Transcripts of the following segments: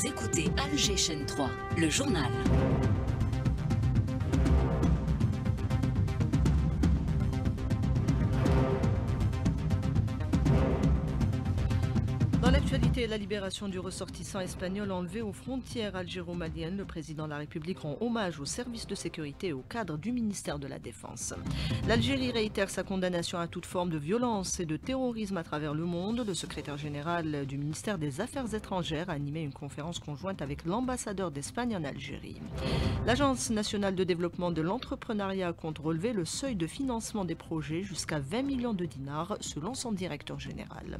Vous écoutez Alger Chaîne 3, le journal. Dans l'actualité, la libération du ressortissant espagnol enlevé aux frontières algéro-maliennes, le président de la République rend hommage aux services de sécurité et aux cadres du ministère de la Défense. L'Algérie réitère sa condamnation à toute forme de violence et de terrorisme à travers le monde. Le secrétaire général du ministère des Affaires étrangères a animé une conférence conjointe avec l'ambassadeur d'Espagne en Algérie. L'Agence nationale de développement de l'entrepreneuriat compte relever le seuil de financement des projets jusqu'à 20 millions de dinars selon son directeur général.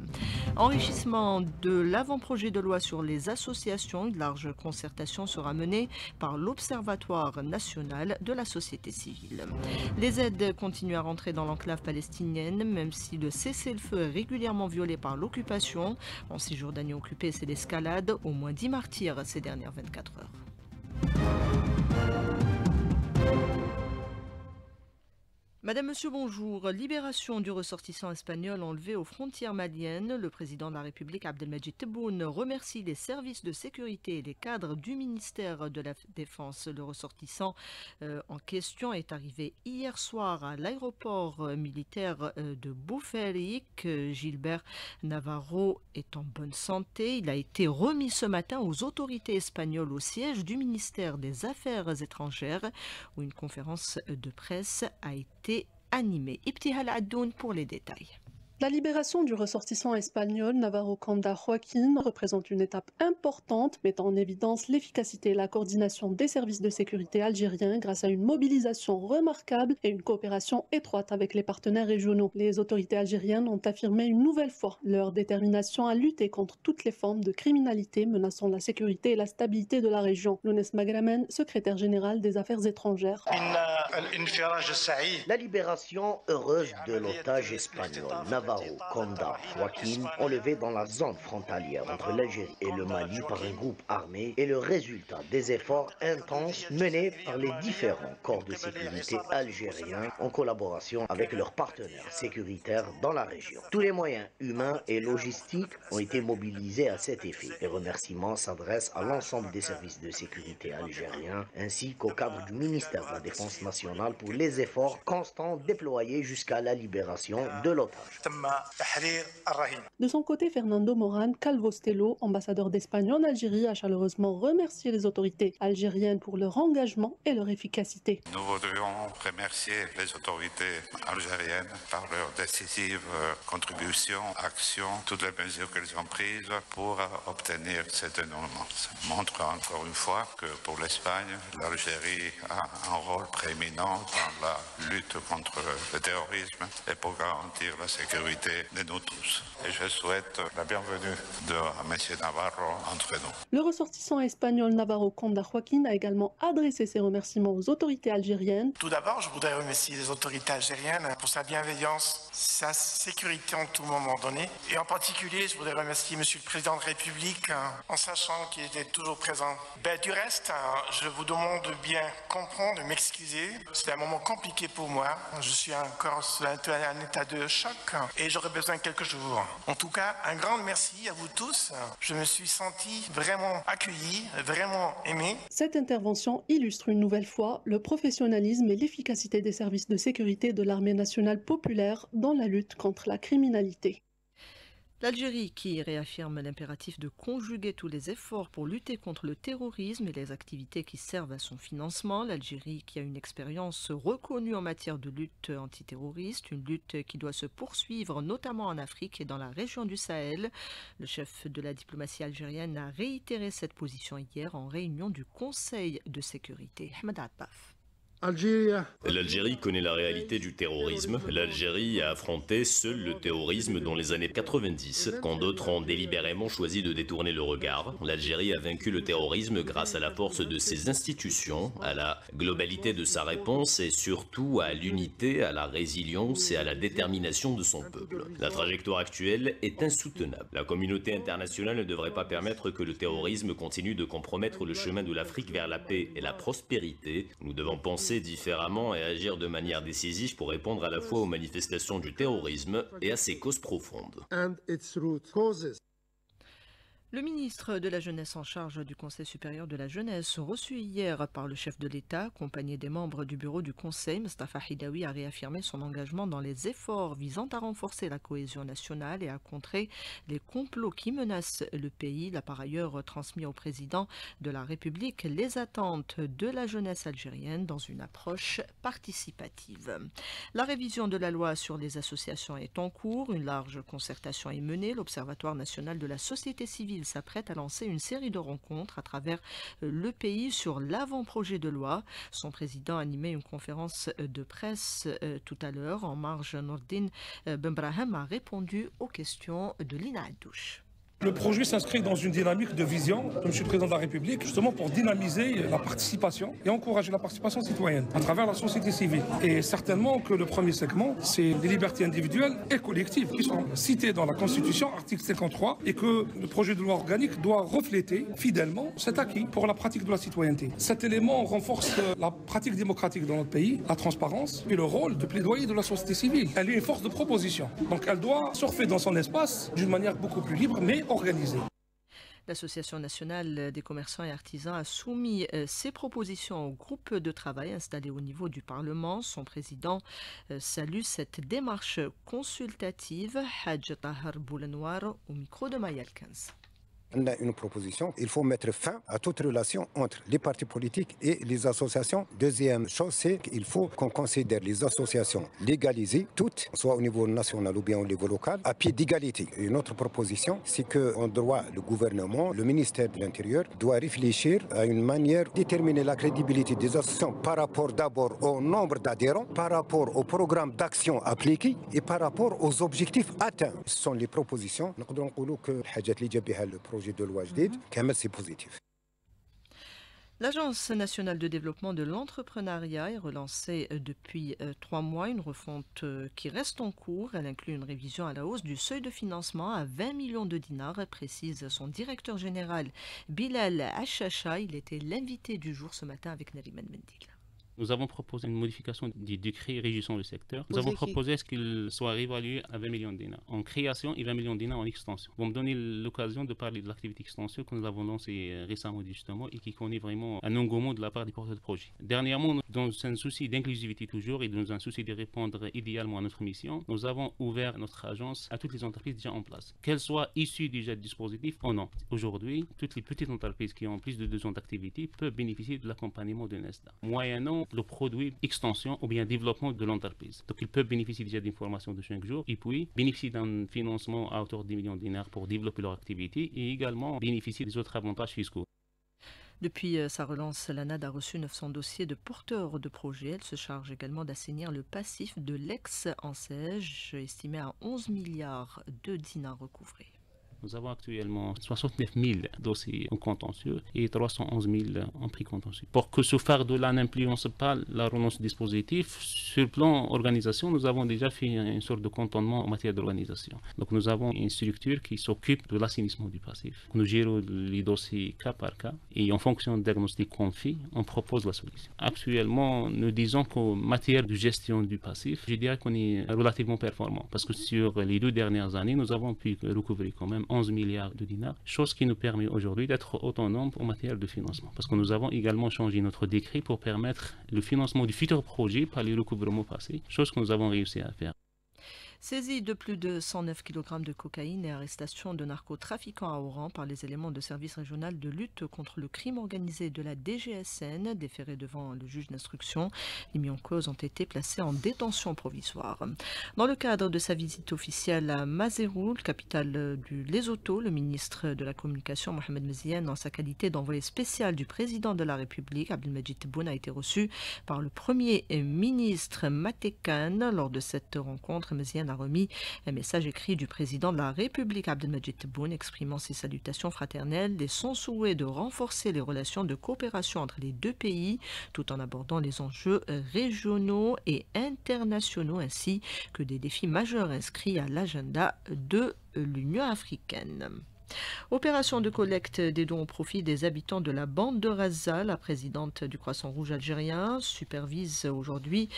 Enrichissement de l'avant-projet de loi sur les associations, une large concertation sera menée par l'Observatoire national de la société civile. Les aides continuent à rentrer dans l'enclave palestinienne, même si le cessez-le-feu est régulièrement violé par l'occupation. En Cisjordanie occupée, c'est l'escalade, au moins 10 martyrs ces dernières 24 heures. Madame, Monsieur, bonjour. Libération du ressortissant espagnol enlevé aux frontières maliennes. Le président de la République, Abdelmadjid Tebboune, remercie les services de sécurité et les cadres du ministère de la Défense. Le ressortissant en question est arrivé hier soir à l'aéroport militaire de Boufalik. Gilbert Navarro est en bonne santé. Il a été remis ce matin aux autorités espagnoles au siège du ministère des Affaires étrangères où une conférence de presse a été animé. Ibtihal Addoun pour les détails. La libération du ressortissant espagnol Navarro Kanda Joaquín représente une étape importante mettant en évidence l'efficacité et la coordination des services de sécurité algériens grâce à une mobilisation remarquable et une coopération étroite avec les partenaires régionaux. Les autorités algériennes ont affirmé une nouvelle fois leur détermination à lutter contre toutes les formes de criminalité menaçant la sécurité et la stabilité de la région. Younes Magramen, secrétaire général des Affaires étrangères. La libération heureuse de l'otage espagnol Navarro Kanda Joaquín, enlevé dans la zone frontalière entre l'Algérie et le Mali par un groupe armé, est le résultat des efforts intenses menés par les différents corps de sécurité algériens en collaboration avec leurs partenaires sécuritaires dans la région. Tous les moyens humains et logistiques ont été mobilisés à cet effet. Les remerciements s'adressent à l'ensemble des services de sécurité algériens ainsi qu'au cadre du ministère de la Défense nationale pour les efforts constants déployés jusqu'à la libération de l'otage. De son côté, Fernando Morán Calvo-Stelo, ambassadeur d'Espagne en Algérie, a chaleureusement remercié les autorités algériennes pour leur engagement et leur efficacité. Nous voudrions remercier les autorités algériennes par leur décisive contribution, action, toutes les mesures qu'elles ont prises pour obtenir cet dénouement. Ça montre encore une fois que pour l'Espagne, l'Algérie a un rôle prééminent dans la lutte contre le terrorisme et pour garantir la sécurité de nous tous. Et je souhaite la bienvenue de M. Navarro entre nous. Le ressortissant espagnol Navarro Kanda Joaquín a également adressé ses remerciements aux autorités algériennes. Tout d'abord, je voudrais remercier les autorités algériennes pour sa bienveillance, sa sécurité en tout moment donné. Et en particulier, je voudrais remercier M. le Président de la République en sachant qu'il était toujours présent. Du reste, je vous demande de bien comprendre, de m'excuser. C'est un moment compliqué pour moi. Je suis encore sous un état de choc et j'aurais besoin de quelques jours. En tout cas, un grand merci à vous tous. Je me suis senti vraiment accueilli, vraiment aimé. Cette intervention illustre une nouvelle fois le professionnalisme et l'efficacité des services de sécurité de l'armée nationale populaire dans la lutte contre la criminalité. L'Algérie qui réaffirme l'impératif de conjuguer tous les efforts pour lutter contre le terrorisme et les activités qui servent à son financement. L'Algérie qui a une expérience reconnue en matière de lutte antiterroriste, une lutte qui doit se poursuivre notamment en Afrique et dans la région du Sahel. Le chef de la diplomatie algérienne a réitéré cette position hier en réunion du Conseil de sécurité. Ahmed Abbaf. L'Algérie connaît la réalité du terrorisme. L'Algérie a affronté seul le terrorisme dans les années 90, quand d'autres ont délibérément choisi de détourner le regard. L'Algérie a vaincu le terrorisme grâce à la force de ses institutions, à la globalité de sa réponse et surtout à l'unité, à la résilience et à la détermination de son peuple. La trajectoire actuelle est insoutenable. La communauté internationale ne devrait pas permettre que le terrorisme continue de compromettre le chemin de l'Afrique vers la paix et la prospérité. Nous devons penser différemment et agir de manière décisive pour répondre à la fois aux manifestations du terrorisme et à ses causes profondes. Le ministre de la Jeunesse en charge du Conseil supérieur de la jeunesse, reçu hier par le chef de l'État, accompagné des membres du bureau du Conseil, Mustafa Hidaoui a réaffirmé son engagement dans les efforts visant à renforcer la cohésion nationale et à contrer les complots qui menacent le pays. Il a par ailleurs transmis au président de la République les attentes de la jeunesse algérienne dans une approche participative. La révision de la loi sur les associations est en cours. Une large concertation est menée. L'Observatoire national de la société civile s'apprête à lancer une série de rencontres à travers le pays sur l'avant-projet de loi. Son président animait une conférence de presse tout à l'heure. En marge, Nordine Benbrahim a répondu aux questions de Lina Addouche. Le projet s'inscrit dans une dynamique de vision de M. le Président de la République, justement pour dynamiser la participation et encourager la participation citoyenne à travers la société civile. Et certainement que le premier segment, c'est les libertés individuelles et collectives qui sont citées dans la Constitution, article 53, et que le projet de loi organique doit refléter fidèlement cet acquis pour la pratique de la citoyenneté. Cet élément renforce la pratique démocratique dans notre pays, la transparence et le rôle de plaidoyer de la société civile. Elle est une force de proposition, donc elle doit surfer dans son espace d'une manière beaucoup plus libre, mais organisée. L'Association nationale des commerçants et artisans a soumis ses propositions au groupe de travail installé au niveau du Parlement. Son président salue cette démarche consultative. Hadj Tahar Boulenoir au micro de Mayal 15. On a une proposition, il faut mettre fin à toute relation entre les partis politiques et les associations. Deuxième chose, c'est qu'il faut qu'on considère les associations légalisées, toutes, soit au niveau national ou bien au niveau local, à pied d'égalité. Une autre proposition, c'est qu'en droit, le gouvernement, le ministère de l'Intérieur, doit réfléchir à une manière de déterminer la crédibilité des associations par rapport d'abord au nombre d'adhérents, par rapport au programme d'action appliqué et par rapport aux objectifs atteints. Ce sont les propositions. Nous pouvons dire que le projet de loi JDID, c'est positif. L'Agence nationale de développement de l'entrepreneuriat est relancée depuis 3 mois, une refonte qui reste en cours. Elle inclut une révision à la hausse du seuil de financement à 20 millions de dinars, précise son directeur général Bilal Achacha. Il était l'invité du jour ce matin avec Nariman Mendig. Nous avons proposé une modification du décret régissant le secteur. Nous avons proposé qu'il soit réévalué à 20 millions de dinars en création et 20 millions de dinars en extension. Vous me donnez l'occasion de parler de l'activité extension que nous avons lancée récemment justement et qui connaît vraiment un engouement de la part des porteurs de projets. Dernièrement, dans un souci d'inclusivité toujours et dans un souci de répondre idéalement à notre mission, nous avons ouvert notre agence à toutes les entreprises déjà en place, qu'elles soient issues déjà du dispositif ou non. Aujourd'hui, toutes les petites entreprises qui ont plus de 2 ans d'activité peuvent bénéficier de l'accompagnement de Nesda, moyennant le produit extension ou bien développement de l'entreprise. Donc ils peuvent bénéficier déjà d'une formation de 5 jours et puis bénéficier d'un financement à hauteur de 10 millions de dinars pour développer leur activité et également bénéficier des autres avantages fiscaux. Depuis sa relance, l'ANAD a reçu 900 dossiers de porteurs de projets. Elle se charge également d'assainir le passif de l'ex-Ansège, estimé à 11 milliards de dinars recouvrés. Nous avons actuellement 69 000 dossiers en contentieux et 311 000 en prix contentieux. Pour que ce fardeau-là n'influence pas la relance du dispositif, sur le plan organisation, nous avons déjà fait une sorte de cantonnement en matière d'organisation. Donc nous avons une structure qui s'occupe de l'assainissement du passif. Nous gérons les dossiers cas par cas et en fonction du diagnostic qu'on fait, on propose la solution. Actuellement, nous disons qu'en matière de gestion du passif, je dirais qu'on est relativement performant parce que sur les 2 dernières années, nous avons pu recouvrir quand même 11 milliards de dinars, chose qui nous permet aujourd'hui d'être autonomes en matière de financement. Parce que nous avons également changé notre décret pour permettre le financement du futur projet par les recouvrements passés, chose que nous avons réussi à faire. Saisie de plus de 109 kg de cocaïne et arrestation de narcotrafiquants à Oran par les éléments de service régional de lutte contre le crime organisé de la DGSN, déférés devant le juge d'instruction. Les mis en cause ont été placés en détention provisoire. Dans le cadre de sa visite officielle à Maseroul, capitale du Lesotho, le ministre de la Communication, Mohamed Meziane, en sa qualité d'envoyé spécial du président de la République, Abdelmajid Tebboune, a été reçu par le premier ministre Matékane. Lors de cette rencontre, Meziane a remis un message écrit du président de la République Abdelmajid Tebboune exprimant ses salutations fraternelles et son souhait de renforcer les relations de coopération entre les 2 pays tout en abordant les enjeux régionaux et internationaux ainsi que des défis majeurs inscrits à l'agenda de l'Union africaine. Opération de collecte des dons au profit des habitants de la bande de Raza. La présidente du Croissant Rouge algérien supervise aujourd'hui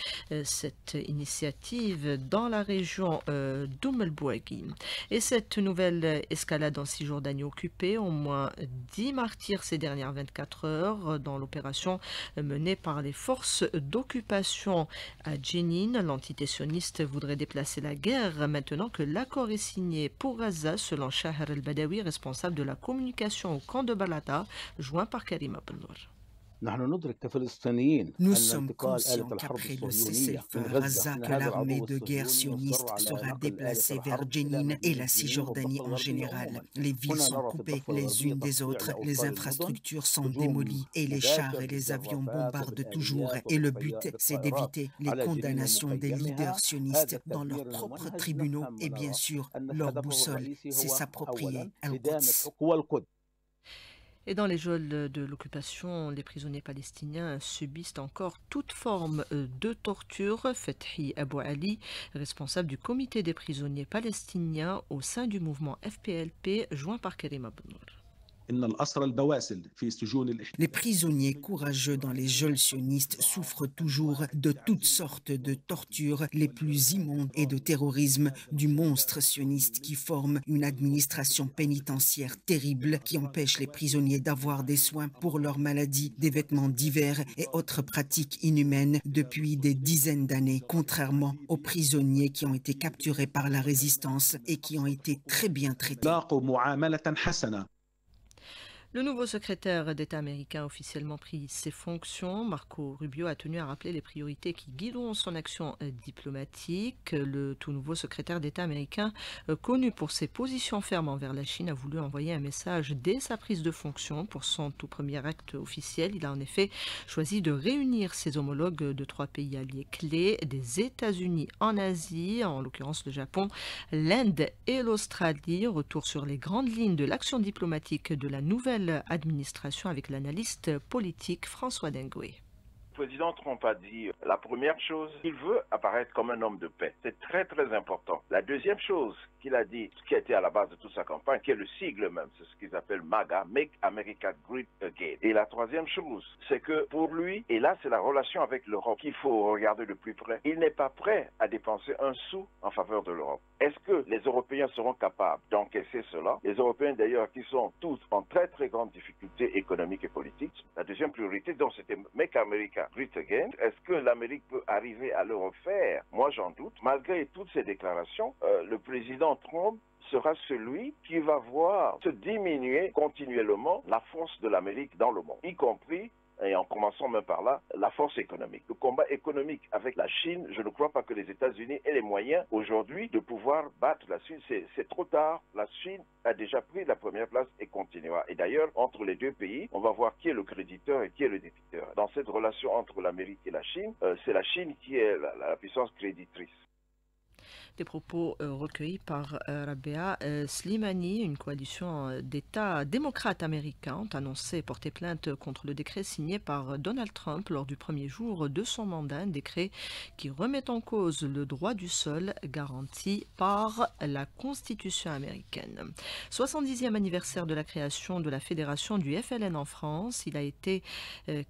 cette initiative dans la région d'Oum el-Bouaghi. Et cette nouvelle escalade en Cisjordanie occupée, au moins 10 martyrs ces dernières 24 heures dans l'opération menée par les forces d'occupation à Jenin. L'entité sioniste voudrait déplacer la guerre maintenant que l'accord est signé pour Raza, selon Shaher el-Badawi, responsable de la communication au camp de Balata, joint par Karim Abdelnour. Nous sommes conscients qu'après le cessez-le-feu à Raza, que l'armée de guerre sioniste sera déplacée vers Jenin et la Cisjordanie en général. Les villes sont coupées les unes des autres, les infrastructures sont démolies et les chars et les avions bombardent toujours. Et le but, c'est d'éviter les condamnations des leaders sionistes dans leurs propres tribunaux et bien sûr, leur boussole, c'est s'approprier Al-Quds. Et dans les geôles de l'occupation, les prisonniers palestiniens subissent encore toute forme de torture. Fethi Abou Ali, responsable du comité des prisonniers palestiniens au sein du mouvement FPLP, joint par Karim Abdelnour. Les prisonniers courageux dans les geôles sionistes souffrent toujours de toutes sortes de tortures les plus immondes et de terrorisme du monstre sioniste qui forme une administration pénitentiaire terrible qui empêche les prisonniers d'avoir des soins pour leurs maladies, des vêtements divers et autres pratiques inhumaines depuis des dizaines d'années, contrairement aux prisonniers qui ont été capturés par la résistance et qui ont été très bien traités. Le nouveau secrétaire d'État américain a officiellement pris ses fonctions. Marco Rubio a tenu à rappeler les priorités qui guideront son action diplomatique. Le tout nouveau secrétaire d'État américain, connu pour ses positions fermes envers la Chine, a voulu envoyer un message dès sa prise de fonction. Pour son tout premier acte officiel, il a en effet choisi de réunir ses homologues de 3 pays alliés clés, des États-Unis en Asie, en l'occurrence le Japon, l'Inde et l'Australie. Retour sur les grandes lignes de l'action diplomatique de la nouvelle administration avec l'analyste politique François Dengué. Le président Trump a dit la première chose, il veut apparaître comme un homme de paix. C'est très très important. La deuxième chose qu'il a dit, ce qui a été à la base de toute sa campagne, qui est le sigle même, c'est ce qu'ils appellent MAGA, Make America Great Again. Et la troisième chose, c'est que pour lui, et là c'est la relation avec l'Europe qu'il faut regarder de plus près, il n'est pas prêt à dépenser un sou en faveur de l'Europe. Est-ce que les Européens seront capables d'encaisser cela? Les Européens d'ailleurs qui sont tous en très très grande difficulté économique et politique. La deuxième priorité, donc c'était Make America Great Again. Est-ce que l'Amérique peut arriver à le refaire? Moi j'en doute. Malgré toutes ces déclarations, le président Trump sera celui qui va voir se diminuer continuellement la force de l'Amérique dans le monde, y compris, et en commençant même par là, la force économique. Le combat économique avec la Chine, je ne crois pas que les États-Unis aient les moyens aujourd'hui de pouvoir battre la Chine. C'est trop tard. La Chine a déjà pris la première place et continuera. Et d'ailleurs, entre les deux pays, on va voir qui est le créditeur et qui est le débiteur. Dans cette relation entre l'Amérique et la Chine, c'est la Chine qui est la puissance créditrice. Des propos recueillis par Rabea Slimani. Une coalition d'États démocrates américains ont annoncé porter plainte contre le décret signé par Donald Trump lors du premier jour de son mandat, un décret qui remet en cause le droit du sol garanti par la Constitution américaine. 70e anniversaire de la création de la fédération du FLN en France. Il a été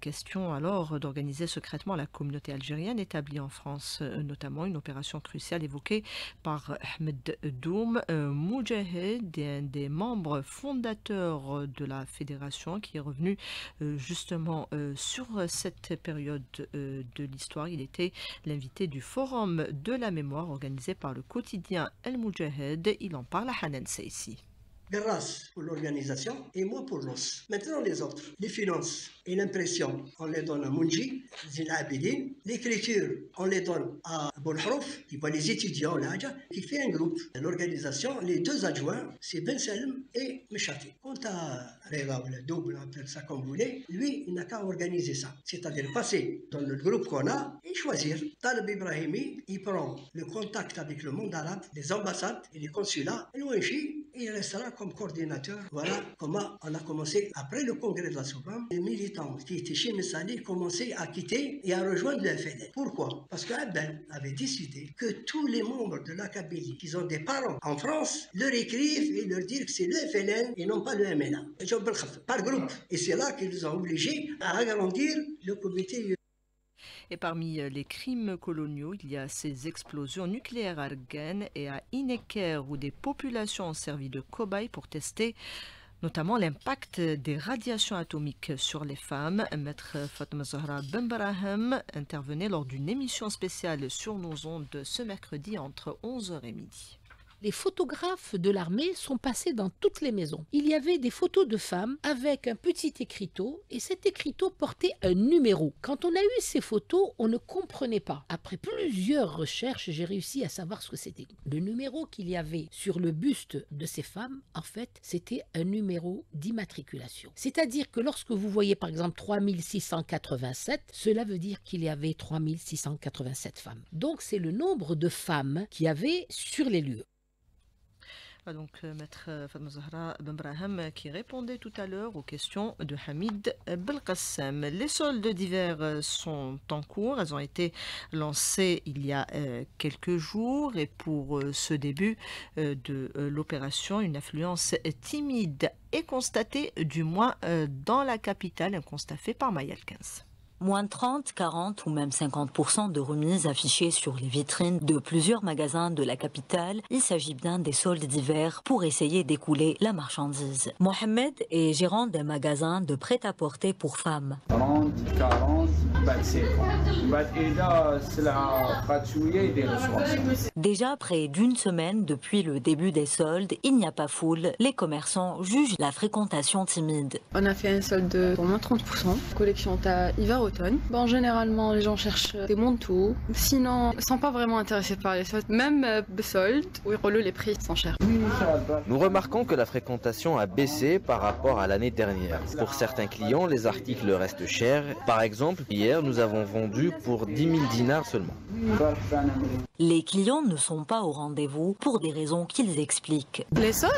question alors d'organiser secrètement la communauté algérienne établie en France, notamment une opération cruciale évoquée par Ahmed Doum Moujahed, un des membres fondateurs de la fédération, qui est revenu justement sur cette période de l'histoire. Il était l'invité du forum de la mémoire organisé par le quotidien El Moujahed. Il en parle à Hanan Seissi. Garras pour l'organisation et moi pour l'os. Maintenant les autres, les finances et l'impression, on les donne à Mounji, Zine Abidin. L'écriture, on les donne à Boulhrouf, qui voit les étudiants là, qui fait un groupe. L'organisation, les deux adjoints, c'est Ben Salem et Mechati. Quant à Rega ou le double, appelle ça comme vous voulez, lui, il n'a qu'à organiser ça. C'est-à-dire passer dans le groupe qu'on a et choisir. Talib Ibrahimi, il prend le contact avec le monde arabe, les ambassades et les consulats, et l'ONG, et il restera comme coordinateur. Voilà comment on a commencé. Après le congrès de la SOPAM, les militants qui étaient chez Messali commençaient à quitter et à rejoindre le FLN. Pourquoi? Parce qu'Aben avait décidé que tous les membres de la Kabylie qui ont des parents en France leur écrivent et leur disent que c'est le FLN et non pas le MNA. Par groupe. Et c'est là qu'ils ont obligé à agrandir le comité. Et parmi les crimes coloniaux, il y a ces explosions nucléaires à Argen et à Ineker où des populations ont servi de cobayes pour tester notamment l'impact des radiations atomiques sur les femmes. Maître Fatma Zahra Benbrahim intervenait lors d'une émission spéciale sur nos ondes ce mercredi entre 11h et midi. Les photographes de l'armée sont passés dans toutes les maisons. Il y avait des photos de femmes avec un petit écriteau et cet écriteau portait un numéro. Quand on a eu ces photos, on ne comprenait pas. Après plusieurs recherches, j'ai réussi à savoir ce que c'était. Le numéro qu'il y avait sur le buste de ces femmes, en fait, c'était un numéro d'immatriculation. C'est-à-dire que lorsque vous voyez par exemple 3687, cela veut dire qu'il y avait 3687 femmes. Donc c'est le nombre de femmes qu'il y avait sur les lieux. Donc, Maître Fatma Zahra Benbrahim qui répondait tout à l'heure aux questions de Hamid Belkacem. Les soldes d'hiver sont en cours. Elles ont été lancées il y a quelques jours. Et pour ce début de l'opération, une affluence timide est constatée, du moins dans la capitale. Un constat fait par Mayal 15. Moins 30, 40 ou même 50% de remises affichées sur les vitrines de plusieurs magasins de la capitale. Il s'agit bien des soldes d'hiver pour essayer d'écouler la marchandise. Mohamed est gérant d'un magasin de prêt-à-porter pour femmes. 30, 40, déjà près d'une semaine depuis le début des soldes, il n'y a pas foule. Les commerçants jugent la fréquentation timide. On a fait un solde pour moins 30%. Collection à hiver-automne. Bon, généralement, les gens cherchent des manteaux. Sinon, ils ne sont pas vraiment intéressés par les soldes. Même soldes, les prix sont chers. Nous remarquons que la fréquentation a baissé par rapport à l'année dernière. Pour certains clients, les articles restent chers. Par exemple, hier, nous avons vendu pour 10 000 dinars seulement. Les clients ne sont pas au rendez-vous pour des raisons qu'ils expliquent. Les soldes,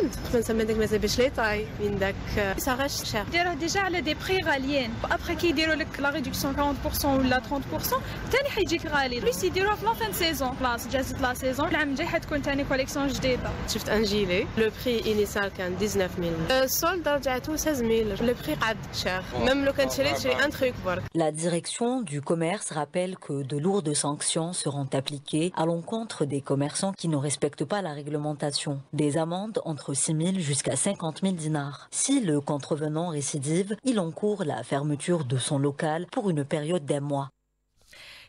ça reste cher. Déjà, les prix غاليين. Après qu'ils disent la réduction 40% ou la 30%, تاني حيجيك غالي. Plus يديروها في la fin de saison. خلاص جازت la saison. العام الجاي حتكون تاني كوليكسيون جديدة. شفت ان جيلي. Le prix initial كان 19 000. solde رجعته 16 000. Le prix قعد cher. Même لو كان تشري un truc برك. La direction du commerce rappelle que de lourdes sanctions seront appliquées à l'encontre des commerçants qui ne respectent pas la réglementation. Des amendes entre 6 000 jusqu'à 50 000 dinars. Si le contrevenant récidive, il encourt la fermeture de son local pour une période d'un mois.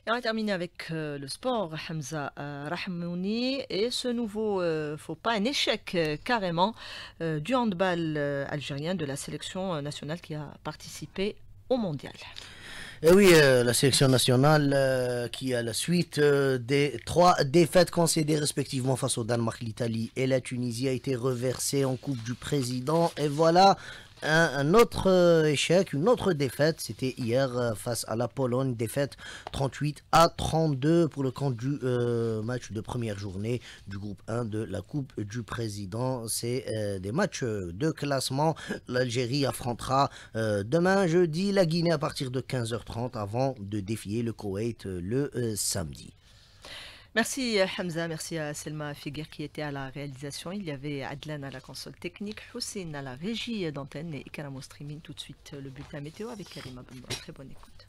Et on va terminer avec le sport, Hamza Rahmouni, et ce nouveau faux pas, un échec carrément du handball algérien de la sélection nationale qui a participé au mondial. Et oui, la sélection nationale qui, à la suite des 3 défaites concédées respectivement face au Danemark, l'Italie et la Tunisie, a été reversée en Coupe du Président. Et voilà un autre échec, une autre défaite. C'était hier face à la Pologne, défaite 38-32 pour le compte du match de première journée du groupe 1 de la Coupe du Président. C'est des matchs de classement. L'Algérie affrontera demain jeudi la Guinée à partir de 15h30 avant de défier le Koweït le samedi. Merci Hamza, merci à Selma Figuer qui était à la réalisation. Il y avait Adlan à la console technique, Hussein à la régie d'antenne et Ikaram au streaming. Tout de suite le bulletin météo avec Karima Benbra. Très bonne écoute.